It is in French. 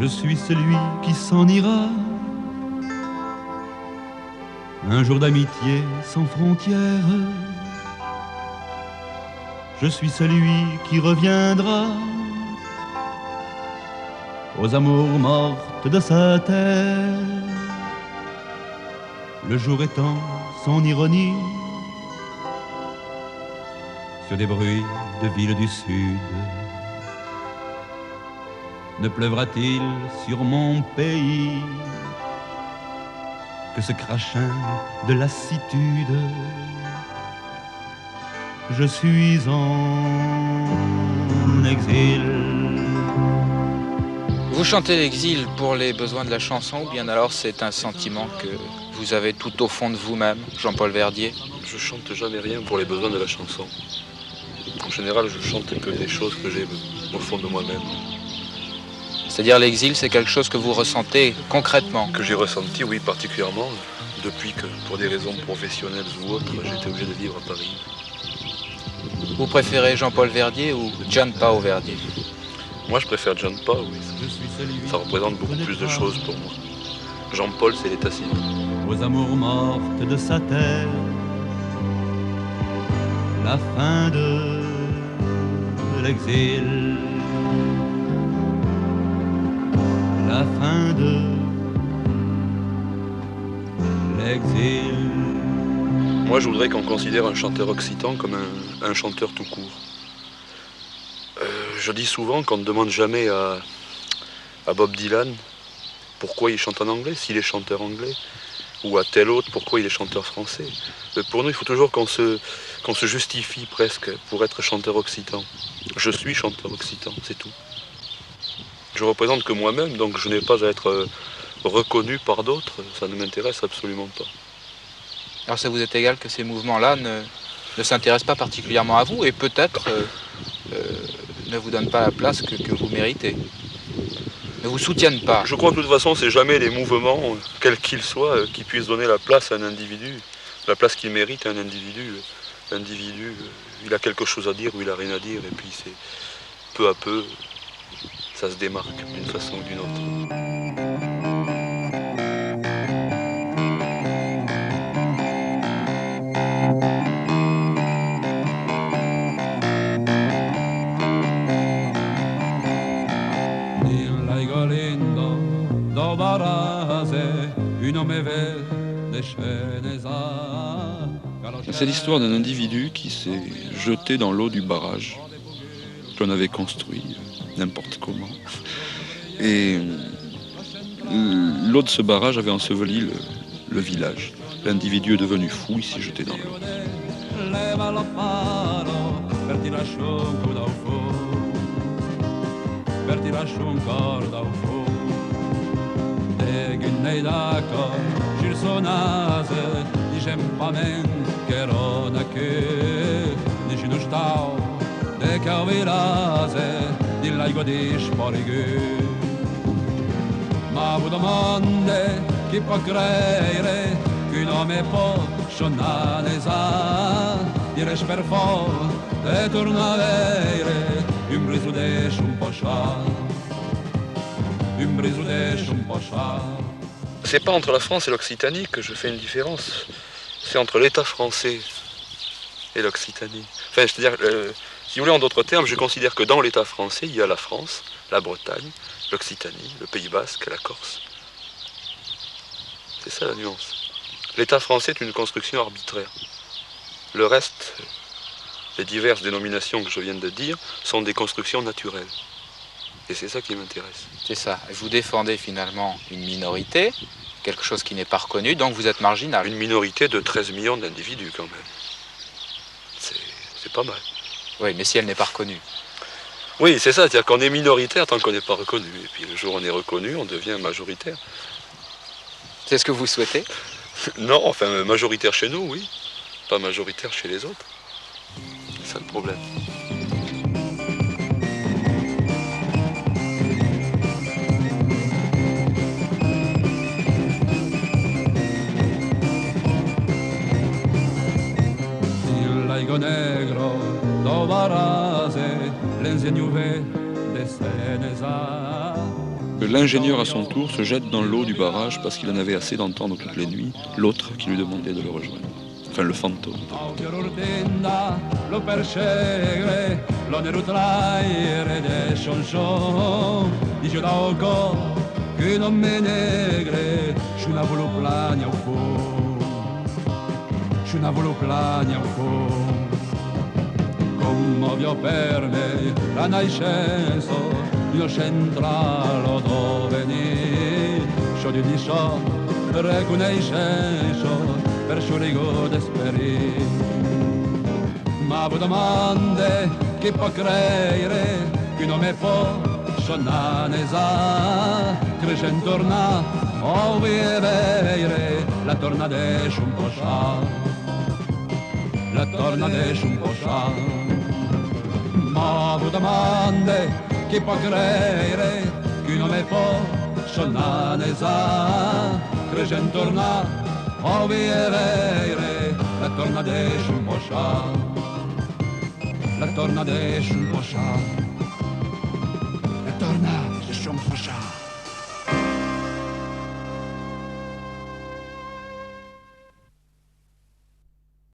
Je suis celui qui s'en ira. Un jour d'amitié sans frontières. Je suis celui qui reviendra aux amours mortes de sa terre. Le jour étant son ironie sur des bruits de villes du sud. Ne pleuvra-t-il sur mon pays que ce crachin de lassitude? Je suis en exil. Vous chantez l'exil pour les besoins de la chanson ou bien alors c'est un sentiment que vous avez tout au fond de vous-même, Jean-Paul Verdier? Je chante jamais rien pour les besoins de la chanson. En général, je chante que des choses que j'ai au fond de moi-même. C'est-à-dire l'exil, c'est quelque chose que vous ressentez concrètement? Que j'ai ressenti, oui, particulièrement, depuis que, pour des raisons professionnelles ou autres, j'étais obligé de vivre à Paris. Vous préférez Jean-Paul Verdier ou Gian Pao Verdier? Moi, je préfère Gian Pao, oui. Ça représente beaucoup plus de choses pour moi. Jean-Paul, c'est l'état civil. Aux amours mortes de sa terre, la fin de l'exil, la fin de l'exil. Moi, je voudrais qu'on considère un chanteur occitan comme un chanteur tout court. Je dis souvent qu'on ne demande jamais à Bob Dylan pourquoi il chante en anglais, s'il est chanteur anglais, ou à tel autre pourquoi il est chanteur français. Pour nous, il faut toujours qu'on se justifie presque pour être chanteur occitan. Je suis chanteur occitan, c'est tout. Je représente que moi-même, donc je n'ai pas à être reconnu par d'autres, ça ne m'intéresse absolument pas. Alors ça vous est égal que ces mouvements-là ne s'intéressent pas particulièrement à vous et peut-être ne vous donnent pas la place que vous méritez, ne vous soutiennent pas? Je crois que de toute façon, c'est jamais les mouvements, quels qu'ils soient, qui puissent donner la place à un individu, la place qu'il mérite à un individu. L'individu, il a quelque chose à dire ou il a rien à dire, et puis c'est peu à peu, ça se démarque d'une façon ou d'une autre. C'est l'histoire d'un individu qui s'est jeté dans l'eau du barrage qu'on avait construit n'importe comment. Et l'eau de ce barrage avait enseveli le village. L'individu est devenu fou, il s'est jeté dans l'eau. Ma vous domande chi può credere che un uomo possa dire per forza e torna a avere un briso d'esce un po' un briso d'esce un po'. C'est pas entre la France et l'Occitanie que je fais une différence. C'est entre l'État français et l'Occitanie. Enfin, c'est-à-dire, si vous voulez, en d'autres termes, je considère que dans l'État français, il y a la France, la Bretagne, l'Occitanie, le Pays Basque, la Corse. C'est ça la nuance. L'État français est une construction arbitraire. Le reste, les diverses dénominations que je viens de dire, sont des constructions naturelles. Et c'est ça qui m'intéresse. C'est ça. Vous défendez finalement une minorité, quelque chose qui n'est pas reconnu, donc vous êtes marginal. Une minorité de 13 millions d'individus quand même. C'est pas mal. Oui, mais si elle n'est pas reconnue. Oui, c'est ça, c'est-à-dire qu'on est minoritaire tant qu'on n'est pas reconnu. Et puis le jour où on est reconnu, on devient majoritaire. C'est ce que vous souhaitez? Non, enfin majoritaire chez nous, oui. Pas majoritaire chez les autres. C'est ça le problème. Negro do Varase, l'enseigne de Seneza, L'ingénieur à son tour se jette dans l'eau du barrage parce qu'il en avait assez d'entendre toutes les nuits l'autre qui lui demandait de le rejoindre. Enfin, le fantôme. Lo persegue, lo nerutlaire de chanson. Dice d'oco che non me negre, c'una voluplania au fond, c'una voluplania au fond. Commovio per me la nascenza di uno centrale dove ni, sciogli di so, riconoscenza per sciurigo d'esperienza. Ma vous domande chi può credere che non mi può sonare crescendo torna o vivere la torna de un po' la torna de un po' ma vous domande chi può credere che non mi può sonare crescendo torna o vivere la torna de un po' la torna de un po', la torna de un po'.